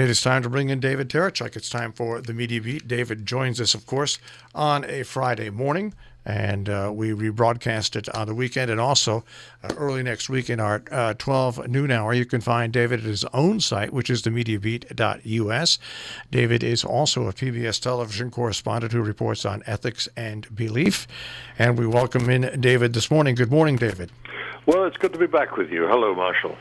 It is time to bring in David Tereshchuk. It's time for the Media Beat. David joins us, of course, on a Friday morning, and we rebroadcast it on the weekend and also early next week in our 12 noon hour. You can find David at his own site, which is themediabeat.us. David is also a PBS television correspondent who reports on ethics and belief. And we welcome in David this morning. Good morning, David. Well, it's good to be back with you. Hello, Marshall.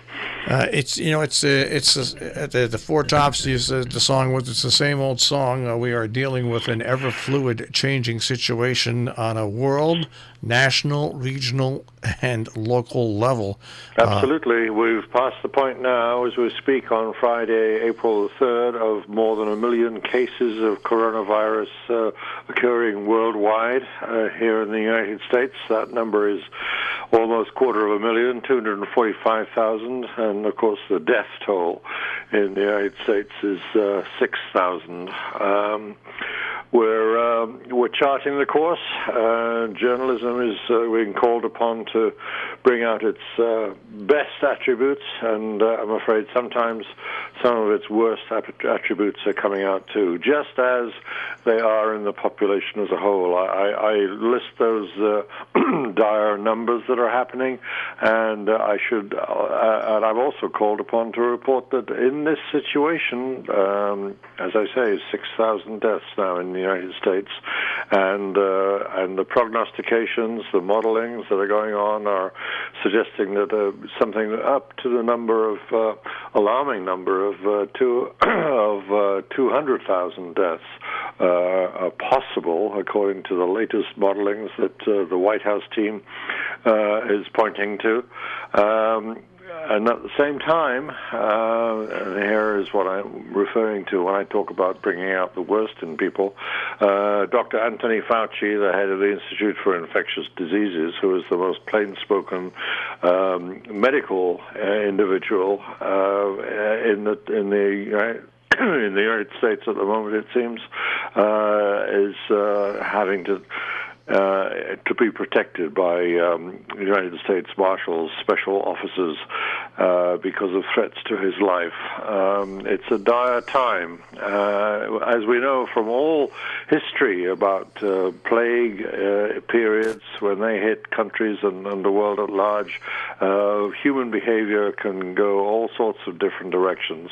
It's the Four Tops. The song was it's the same old song. We are dealing with an ever fluid, changing situation on a world, national, regional, and local level. Absolutely, we've passed the point now, as we speak, on Friday, April the 3rd, of more than 1 million cases of coronavirus occurring worldwide. Here in the United States, that number is almost 250,000, 245,000, and of course the death toll in the United States is 6,000. We're charting the course. Journalism is being called upon to bring out its best attributes, and I'm afraid sometimes some of its worst attributes are coming out too, just as they are in the population as a whole. I list those dire numbers that are happening, and and I'm also called upon to report that in this situation, as I say, 6,000 deaths now in the United States, and the prognostications, the modelings that are going on are suggesting that something up to the number of alarming number of 200,000 deaths are possible, according to the latest modelings that the White House team is pointing to. And at the same time, and here is what I'm referring to when I talk about bringing out the worst in people, Dr. Anthony Fauci, the head of the Institute for Infectious Diseases, who is the most plain-spoken medical individual in the in the United States at the moment, it seems, is having to be protected by United States Marshals, special officers, because of threats to his life. It's a dire time. As we know from all history about plague periods, when they hit countries and the world at large, human behavior can go all sorts of different directions,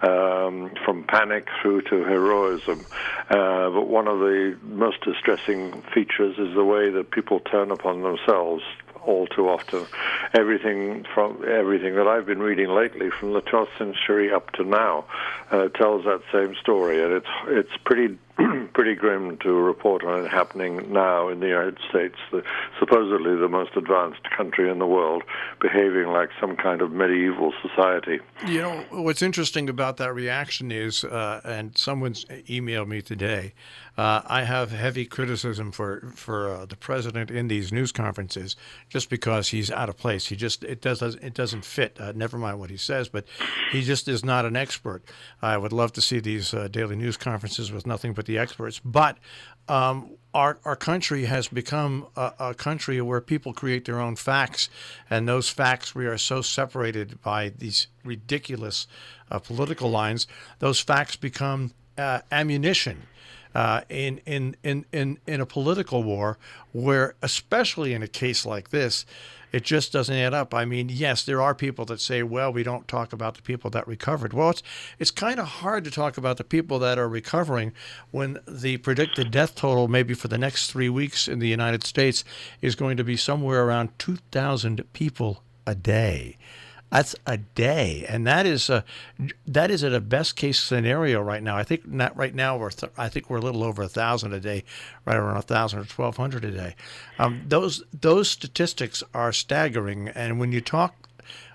from panic through to heroism. But one of the most distressing features is the way that people turn upon themselves all too often. Everything that I've been reading lately, from the 12th century up to now, tells that same story, and it's pretty grim to report on it happening now in the United States, supposedly the most advanced country in the world, behaving like some kind of medieval society. You know, what's interesting about that reaction is, and someone's emailed me today, I have heavy criticism for the president in these news conferences, just because he's out of place. It doesn't fit. Never mind what he says, but he just is not an expert. I would love to see these daily news conferences with nothing but the experts. But our country has become a country where people create their own facts, and those facts, we are so separated by these ridiculous political lines. Those facts become ammunition in a political war, where, especially in a case like this, it just doesn't add up. I mean, yes, there are people that say, well, we don't talk about the people that recovered. Well, it's kind of hard to talk about the people that are recovering when the predicted death total, maybe for the next 3 weeks in the United States, is going to be somewhere around 2,000 people a day. That's a day, and that is at a best case scenario right now. I think not right now. I think we're a little over 1,000 a day, right around 1,000 or 1,200 a day. Those statistics are staggering, and when you talk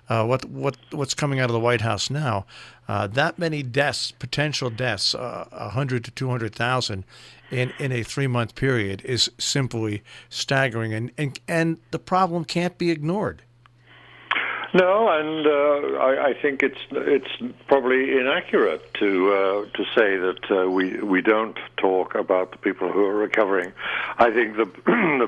what's coming out of the White House now, that many deaths, potential deaths, 100 to 200,000 in a 3-month period is simply staggering, and the problem can't be ignored. No, and I think it's probably inaccurate to say that we don't talk about the people who are recovering. I think the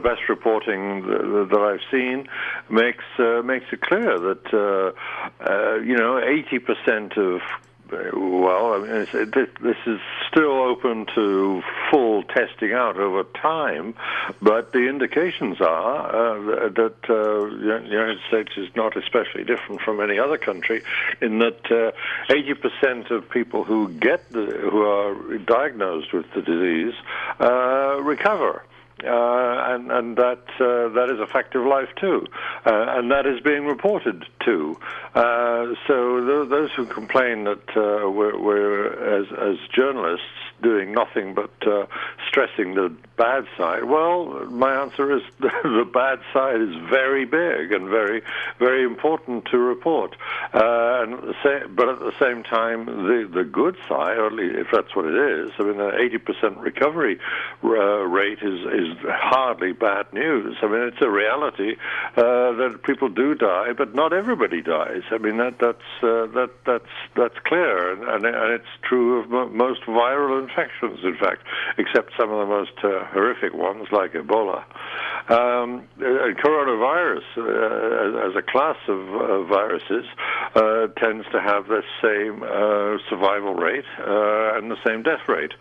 best reporting that I've seen makes it clear that 80% of Well, I mean, this is still open to full testing out over time, but the indications are that the United States is not especially different from any other country in that 80% of people who are diagnosed with the disease recover. And that is a fact of life too, and that is being reported too. So those who complain that we're as journalists doing nothing but stressing the bad side, well, my answer is the bad side is very big and very, very important to report. But at the same time, the good side, or at least if that's what it is, I mean, the 80% recovery rate is hardly bad news. I mean, it's a reality that people do die, but not everybody dies. I mean, that's clear, and it's true of most viral infections, in fact, except some of the most horrific ones like Ebola. Coronavirus, as a class of viruses, tends to have the same survival rate and the same death rate.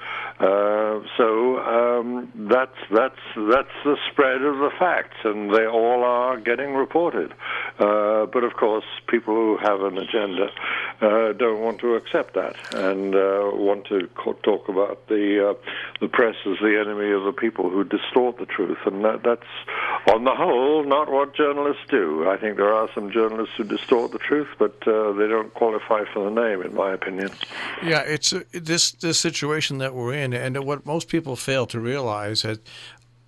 So that's the spread of the facts, and they all are getting reported. But of course, people who have an agenda don't want to accept that and want to talk about the press as the enemy of the people who distort the truth, and that's on the whole not what journalists do. I think there are some journalists who distort the truth, but they don't qualify for the name, in my opinion. Yeah, it's this situation that we're in, and what most people fail to realize is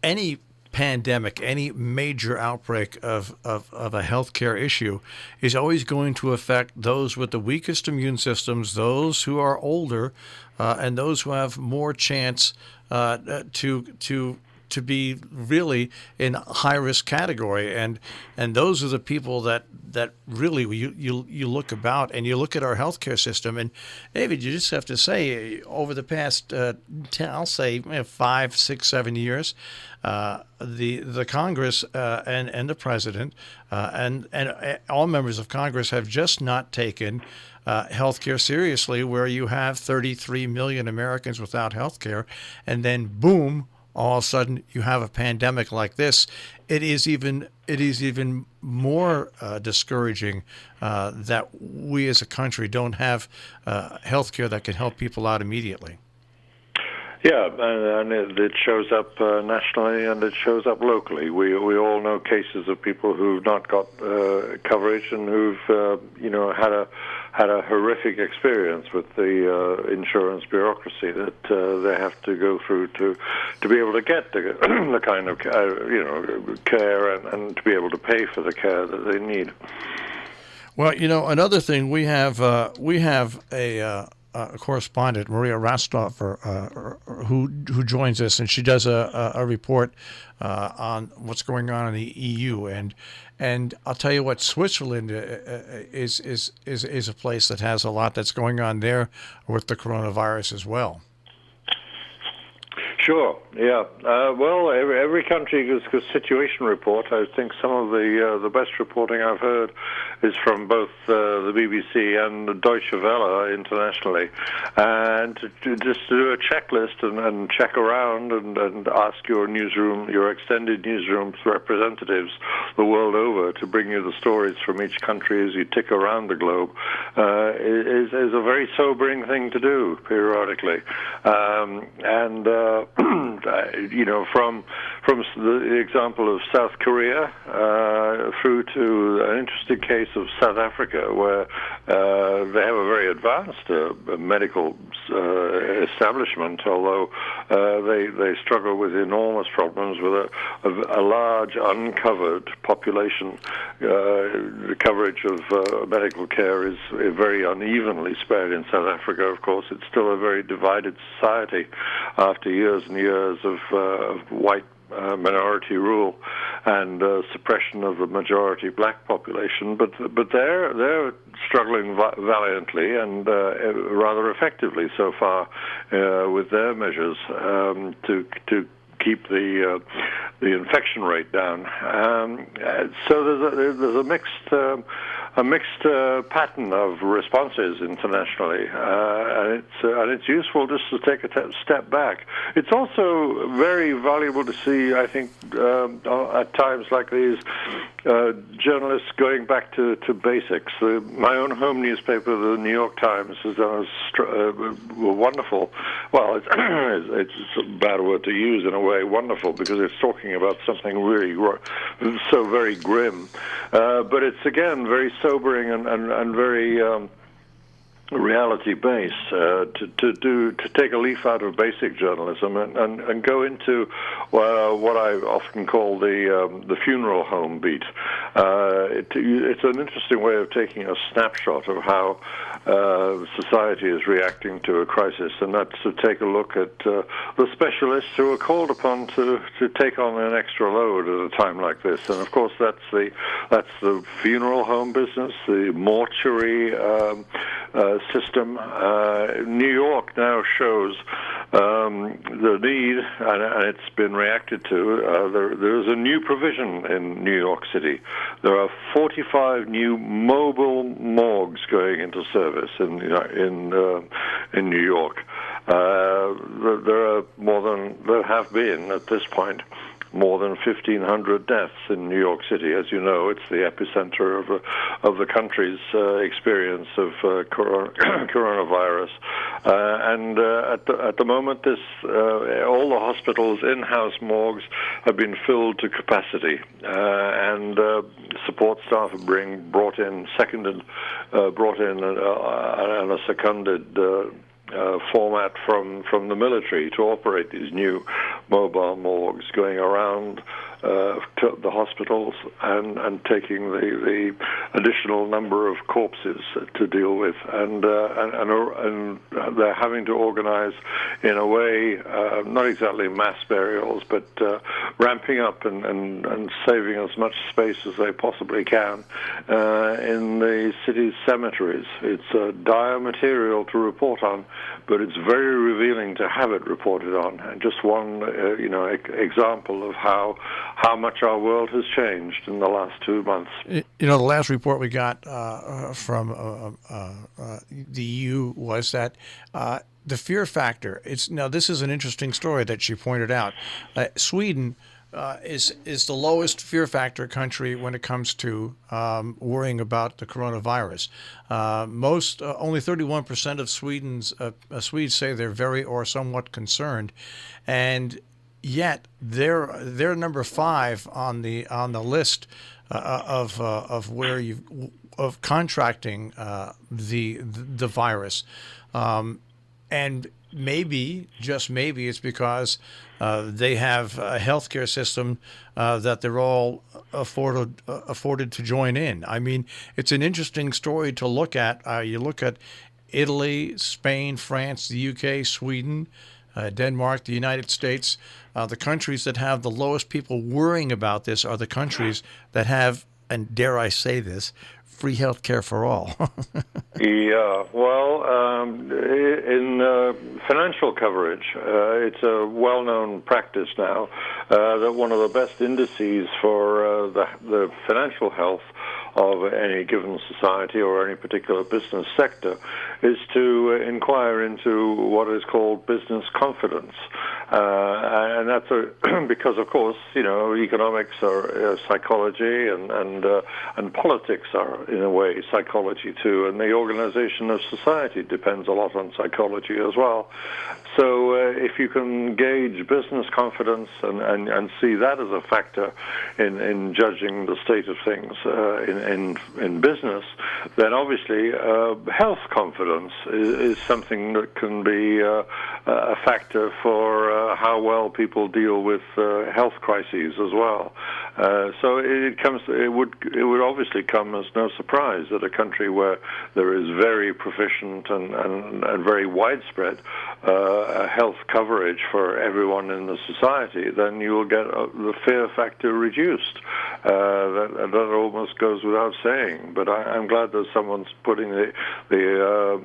any pandemic, any major outbreak of a healthcare issue is always going to affect those with the weakest immune systems, those who are older, and those who have more chance to be really in high risk category, and those are the people that really you look about and you look at our healthcare system. And David, you just have to say, over the past 5, 6, 7 years, the Congress and the President and all members of Congress have just not taken healthcare seriously, where you have 33 million Americans without healthcare, and then boom, all of a sudden you have a pandemic like this. It is even more discouraging that we as a country don't have health care that can help people out immediately. Yeah, and it shows up nationally and it shows up locally. We all know cases of people who've not got coverage and who've had a horrific experience with the insurance bureaucracy that they have to go through to be able to get the kind of care and to be able to pay for the care that they need. Well, another thing, we have a correspondent, Maria Rastoffer, who joins us, and she does a report on what's going on in the EU. And I'll tell you what, Switzerland is a place that has a lot that's going on there with the coronavirus as well. Sure. Yeah. Well, every country has a situation report. I think some of the best reporting I've heard is from both the BBC and the Deutsche Welle internationally, and to do a checklist and check around and ask your extended newsroom representatives the world over to bring you the stories from each country as you tick around the globe is a very sobering thing to do periodically, from the example of South Korea through to an interesting case of South Africa, where they have a very advanced medical establishment, although they struggle with enormous problems with a large uncovered population. The coverage of medical care is very unevenly spread in South Africa. Of course, it's still a very divided society after years and years of white minority rule and suppression of the majority black population, but they're struggling valiantly and rather effectively so far with their measures to keep the infection rate down. So there's a mixed mixed pattern of responses internationally, and it's useful just to take a step back. It's also very valuable to see, I think, at times like these, journalists going back to basics. My own home newspaper, the New York Times, has done a wonderful. Well, it's a bad word to use in a way, wonderful, because it's talking about something really so very grim. But it's again very sobering and very reality-based, to take a leaf out of basic journalism and go into what I often call the funeral home beat. It's an interesting way of taking a snapshot of how society is reacting to a crisis, and that's to take a look at the specialists who are called upon to take on an extra load at a time like this. And of course, that's the funeral home business, the mortuary system. New York now shows the need, and it's been reacted to. There is a new provision in New York City. There are 45 new mobile morgues going into service in New York. There have been at this point more than 1,500 deaths in New York City. As you know, it's the epicenter of the country's experience of coronavirus. And at the moment, all the hospitals' in-house morgues have been filled to capacity, and support staff are brought in and a seconded format from the military to operate these new mobile morgues, going around to the hospitals and taking the additional number of corpses to deal with, and they're having to organize in a way, not exactly mass burials, but ramping up and saving as much space as they possibly can in the city's cemeteries. It's dire material to report on, but it's very revealing to have it reported on. And just one, example of how much our world has changed in the last 2 months. The last report we got from the EU was that the fear factor. This is an interesting story that she pointed out. Sweden is the lowest fear factor country when it comes to worrying about the coronavirus. Only 31% of Swedes say they're very or somewhat concerned, and yet they're number 5 on the list of where of contracting the virus, and maybe, just maybe, it's because they have a healthcare system that they're all afforded to join in. I mean, it's an interesting story to look at. You look at Italy, Spain, France, the UK, Sweden, Denmark, the United States. The countries that have the lowest people worrying about this are the countries that have, and dare I say this, free health care for all. Yeah, well, in financial coverage, it's a well-known practice now that one of the best indices for the financial health of any given society or any particular business sector is to inquire into what is called business confidence. And that's because, of course, economics are psychology, and politics are, in a way, psychology too, and the organization of society depends a lot on psychology as well. So if you can gauge business confidence and see that as a factor in judging the state of things in business, then obviously health confidence is something that can be a factor for how well people deal with health crises as well. So it would obviously come as no surprise that a country where there is very proficient and very widespread health coverage for everyone in the society, then you will get the fear factor reduced. That almost goes without saying. But I'm glad that someone's putting the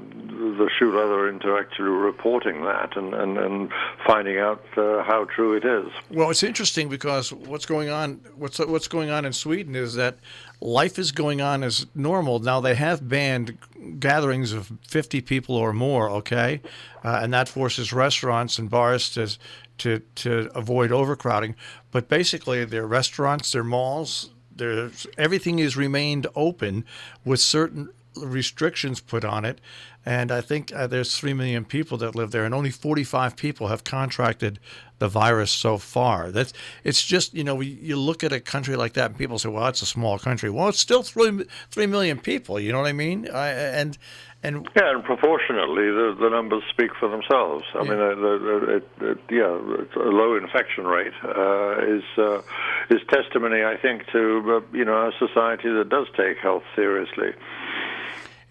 shoe leather into actually reporting that and finding out how true it is. Well, it's interesting because what's going on what's going on in Sweden is that life is going on as normal. Now they have banned gatherings of 50 people or more, okay, and that forces restaurants and bars to avoid overcrowding. But basically, their restaurants, their malls, everything has remained open with certain restrictions put on it. And I think there's 3 million people that live there, and only 45 people have contracted the virus so far. It's just, you look at a country like that and people say, well, it's a small country. Well, it's still 3 million people, you know what I mean? And proportionately, the numbers speak for themselves. I mean, it's a low infection rate is testimony, I think, to a society that does take health seriously.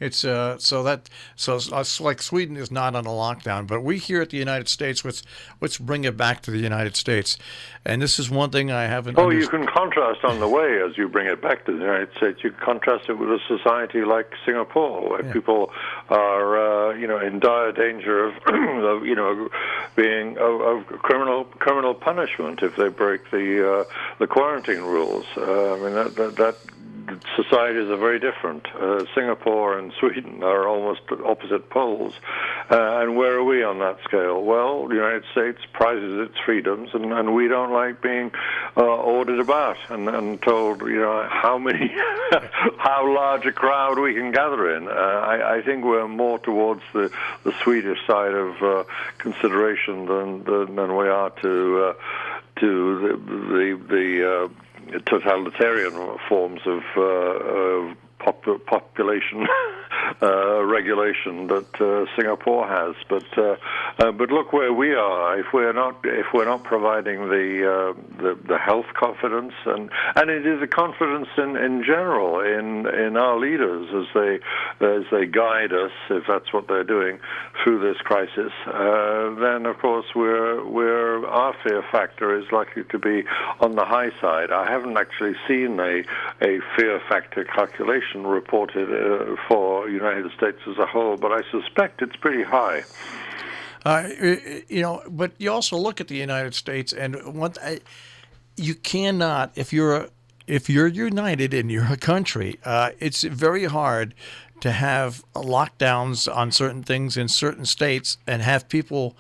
It's it's like Sweden is not on a lockdown, but we here at the United States, let's bring it back to the United States, and this is one thing I haven't. You can contrast on the way as you bring it back to the United States. You contrast it with a society like Singapore, where people are in dire danger of being of criminal punishment if they break the quarantine rules. I mean that societies are very different. Singapore and Sweden are almost opposite poles. And where are we on that scale? Well, the United States prizes its freedoms, and we don't like being ordered about and told, how large a crowd we can gather in. I think we're more towards the Swedish side of consideration than we are to the totalitarian forms of population regulation that Singapore has, but look where we are. If we're not providing the health confidence, and it is a confidence in general in our leaders as they guide us, if that's what they're doing through this crisis, then of course our fear factor is likely to be on the high side. I haven't actually seen a fear factor calculation reported for United States as a whole, but I suspect it's pretty high. But you also look at the United States, and you cannot, if you're united and you're a country, it's very hard to have lockdowns on certain things in certain states and have people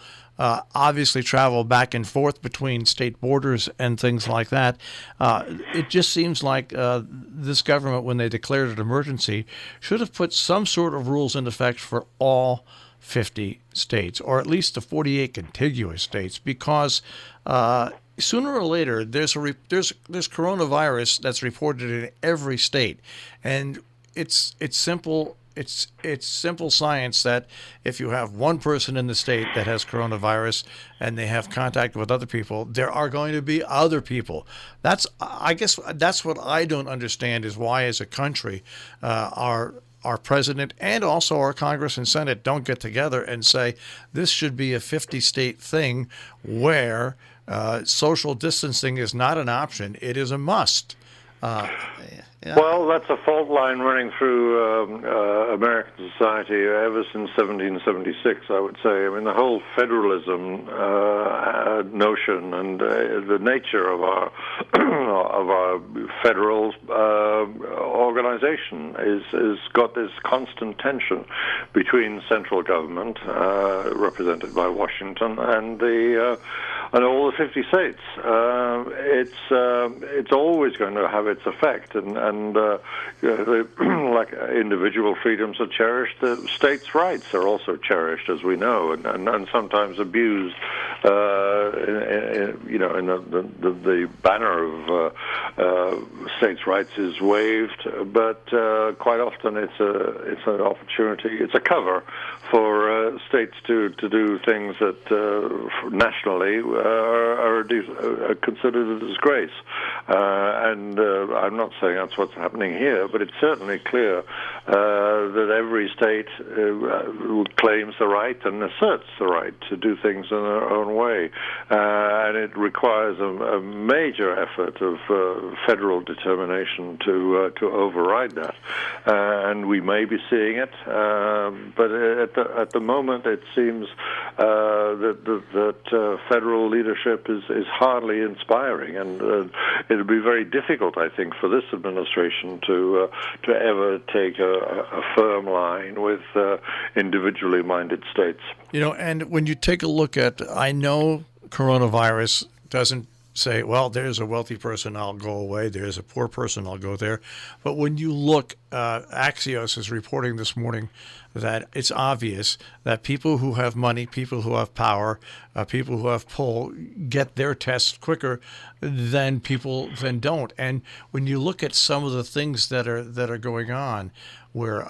obviously travel back and forth between state borders and things like that. It just seems like this government, when they declared an emergency, should have put some sort of rules in effect for all 50 states, or at least the 48 contiguous states, because sooner or later there's coronavirus that's reported in every state, and it's simple. It's simple science that if you have one person in the state that has coronavirus and they have contact with other people, there are going to be other people. I guess that's what I don't understand, is why as a country our president and also our Congress and Senate don't get together and say this should be a 50-state thing where social distancing is not an option, it is a must. Well, that's a fault line running through American society ever since 1776, I would say. I mean, the whole federalism notion and the nature of our federal organization is got this constant tension between central government, represented by Washington, and all the 50 states. It's always going to have its effect, and like individual freedoms are cherished, the states' rights are also cherished, as we know, and sometimes abused. In the banner of states' rights is waved, but quite often it's an opportunity, it's a cover for states to do things that nationally are considered a disgrace. And I'm not saying that's what's happening here, but it's certainly clear that every state claims the right and asserts the right to do things in their own way. And it requires a major effort of federal determination to override that. And we may be seeing it, but at the moment it seems that federal leadership is hardly inspiring, and it'll be very difficult, I think, for this administration to ever take a firm line with individually minded states. And when you take a look at, I know coronavirus doesn't say, well, there's a wealthy person, I'll go away. There's a poor person, I'll go there. But when you look, Axios is reporting this morning that it's obvious that people who have money, people who have power, people who have pull get their tests quicker than people than don't. And when you look at some of the things that are going on, where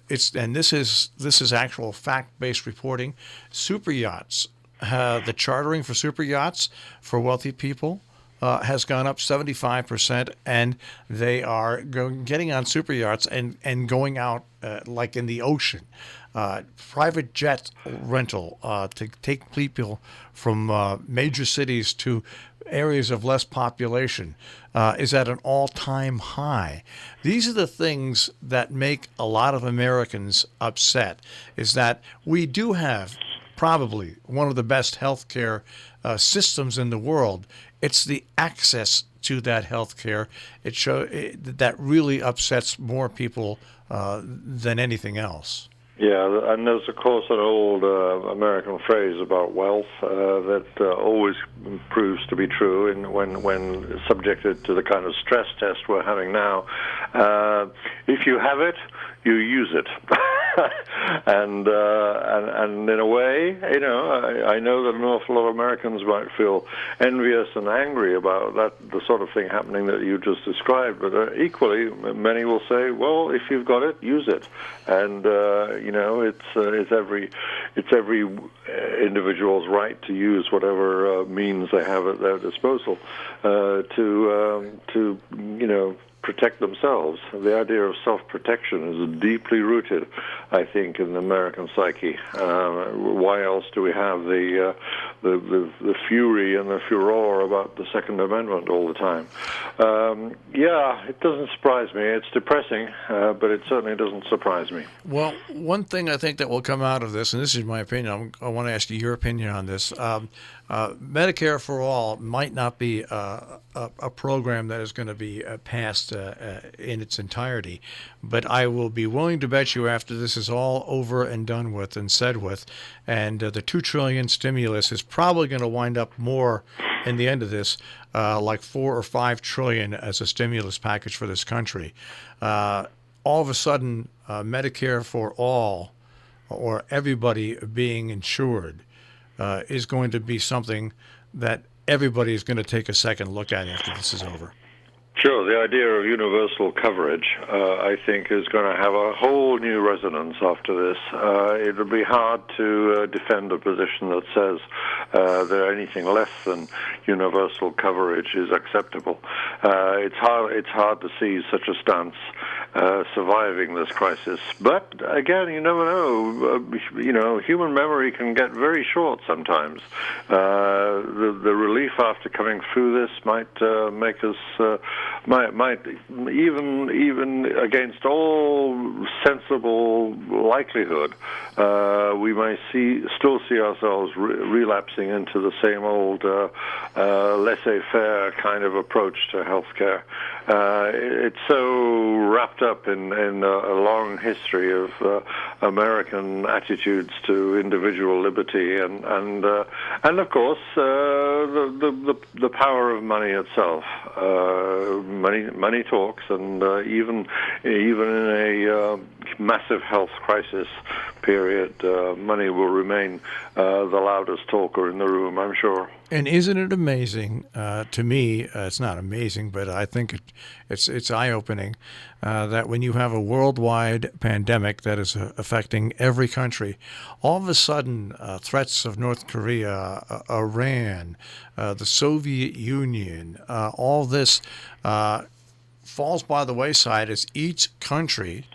this is actual fact-based reporting, super yachts. The chartering for super yachts for wealthy people has gone up 75%, and they are getting on super yachts and going out like in the ocean. Private jet rental to take people from major cities to areas of less population is at an all-time high. These are the things that make a lot of Americans upset, is that we do have probably one of the best healthcare systems in the world. It's the access to that healthcare that really upsets more people than anything else. Yeah, and there's, of course, an old American phrase about wealth that always proves to be true when subjected to the kind of stress test we're having now. If you have it, you use it. and in a way, I know that an awful lot of Americans might feel envious and angry about the sort of thing happening that you just described. But equally, many will say, well, if you've got it, use it. And it's every individual's right to use whatever means they have at their disposal to protect themselves. The idea of self-protection is deeply rooted, I think, in the American psyche. Why else do we have the fury and the furor about the Second Amendment all the time? It doesn't surprise me. It's depressing, but it certainly doesn't surprise me. Well, one thing I think that will come out of this, and this is my opinion, I want to ask you your opinion on this. Medicare for All might not be a program that is going to be passed in its entirety, but I will be willing to bet you after this is all over and done with and said with, and the $2 trillion stimulus is probably going to wind up more in the end of this, like $4 or $5 trillion as a stimulus package for this country. All of a sudden, Medicare for All, or everybody being insured, is going to be something that everybody is going to take a second look at after this is over. Sure. The idea of universal coverage, I think, is going to have a whole new resonance after this. It'll be hard to defend a position that says that anything less than universal coverage is acceptable. It's hard to see such a stance surviving this crisis. But again, you never know. Human memory can get very short sometimes. The relief after coming through this might make us. Might even against all sensible likelihood, we may still see ourselves relapsing into the same old laissez-faire kind of approach to healthcare. It's so wrapped up in a long history of American attitudes to individual liberty and of course the power of money itself. Money talks, and even in a massive health crisis period, money will remain the loudest talker in the room, I'm sure. And isn't it amazing? To me, it's not amazing, but I think it's eye-opening that when you have a worldwide pandemic that is affecting every country, all of a sudden threats of North Korea, Iran, the Soviet Union, all this falls by the wayside as each country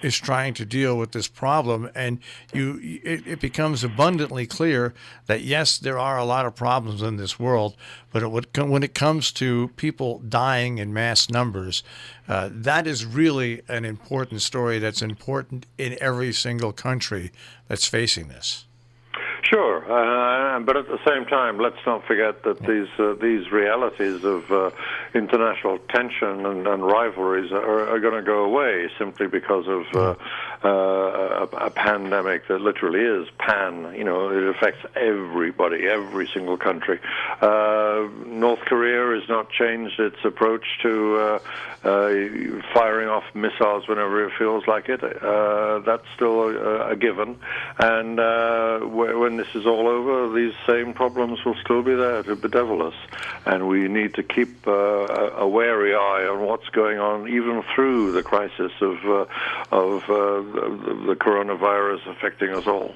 is trying to deal with this problem, and it becomes abundantly clear that yes, there are a lot of problems in this world, but when it comes to people dying in mass numbers, that is really an important story that's important in every single country that's facing this. Sure, but at the same time, let's not forget that these realities of international tension and rivalries are going to go away simply because of a pandemic that literally is pan. You know, it affects everybody, every single country. North Korea has not changed its approach to firing off missiles whenever it feels like it. That's still a given, and when this is all over, these same problems will still be there to bedevil us, and we need to keep a wary eye on what's going on, even through the crisis of the coronavirus affecting us all.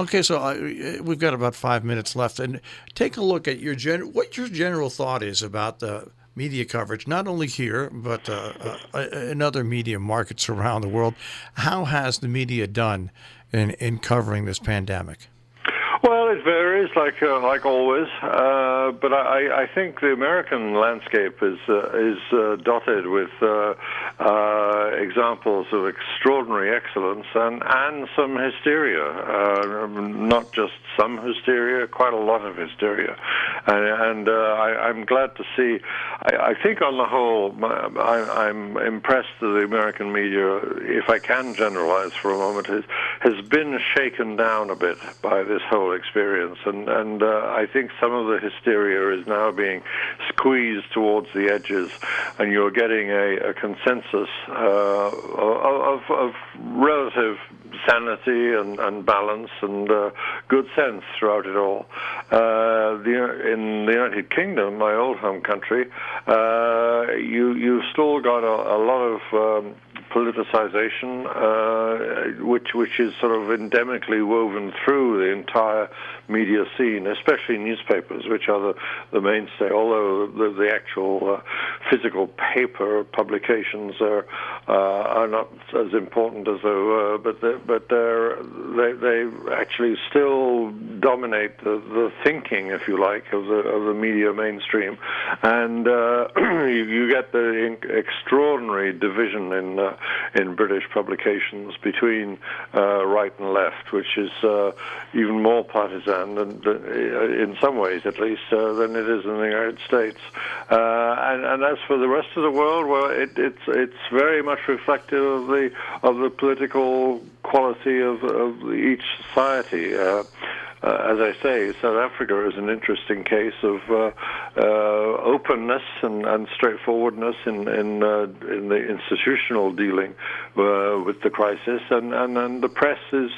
Okay, so we've got about 5 minutes left, and take a look at what your general thought is about the media coverage, not only here, but in other media markets around the world. How has the media done in covering this pandemic? Well, it varies, like always, but I think the American landscape is dotted with examples of extraordinary excellence and some hysteria, not just some hysteria, quite a lot of hysteria, and I'm glad to see. I think on the whole, I'm impressed that the American media, if I can generalize for a moment, has been shaken down a bit by this whole experience, and I think some of the hysteria is now being squeezed towards the edges, and you're getting a consensus of relative sanity and balance and good sense throughout it all. In the United Kingdom, my old home country, you've still got a lot of politicization, which is sort of endemically woven through the entire media scene, especially newspapers, which are the mainstay, although the actual physical paper publications are not as important as they were, but they actually still dominate the thinking, if you like, of the media mainstream, and you get the extraordinary division in British publications between right and left, which is even more partisan, in some ways at least, than it is in the United States. And as for the rest of the world, well, it's very much reflective of the political quality of each society. As I say, South Africa is an interesting case of openness and straightforwardness in the institutional dealing with the crisis, and the press is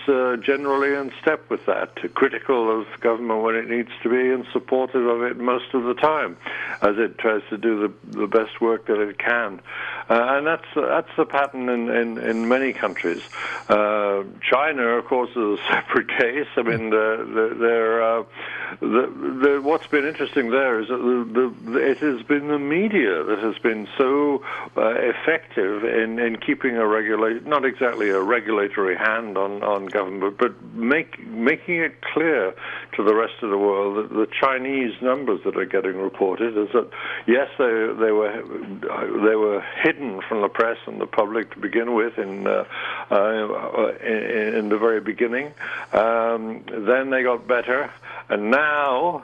generally in step with that, critical of government when it needs to be, and supportive of it most of the time, as it tries to do the best work that it can. And that's the pattern in many countries. China, of course, is a separate case. I mean, what's been interesting there is that it has been the media that has been so effective in keeping not exactly a regulatory hand on government, but making it clear to the rest of the world that the Chinese numbers that are getting reported is that yes, they were hidden from the press and the public to begin with in the very beginning. Then they got better, and now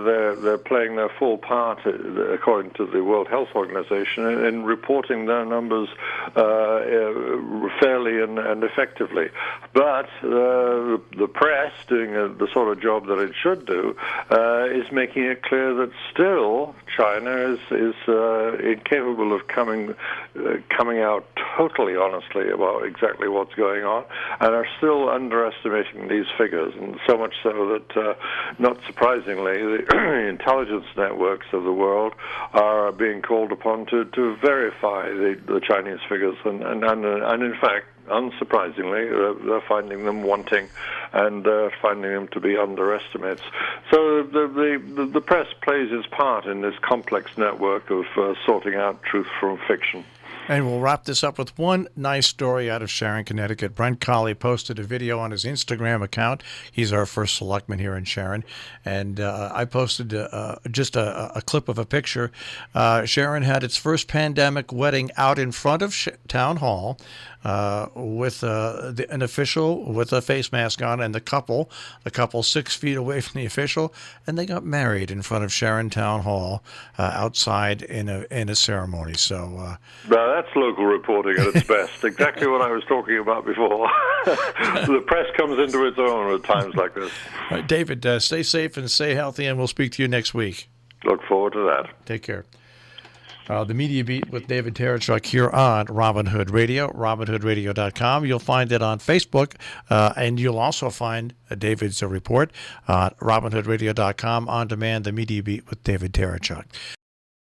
they're playing their full part, according to the World Health Organization, in reporting their numbers fairly and effectively. But the press, doing the sort of job that it should do, is making it clear that still China is incapable of coming out totally honestly about exactly what's going on, and are still underestimating these figures, and so much so that, not surprisingly, the intelligence networks of the world are being called upon to verify the Chinese figures, and in fact, unsurprisingly, they're finding them wanting, and finding them to be underestimates. So the press plays its part in this complex network of sorting out truth from fiction. And we'll wrap this up with one nice story out of Sharon, Connecticut. Brent Colley posted a video on his Instagram account. He's our first selectman here in Sharon. And I posted just a clip of a picture. Sharon had its first pandemic wedding out in front of Town Hall with an official with a face mask on, and the couple 6 feet away from the official, and they got married in front of Sharon Town Hall outside in a ceremony. So now that's local reporting at its best. Exactly what I was talking about before. The press comes into its own at times like this. All right, David, stay safe and stay healthy, and we'll speak to you next week. Look forward to that. Take care. The Media Beat with David Tereshchuk here on Robin Hood Radio, robinhoodradio.com. You'll find it on Facebook, and you'll also find David's report on robinhoodradio.com on demand, The Media Beat with David Tereshchuk.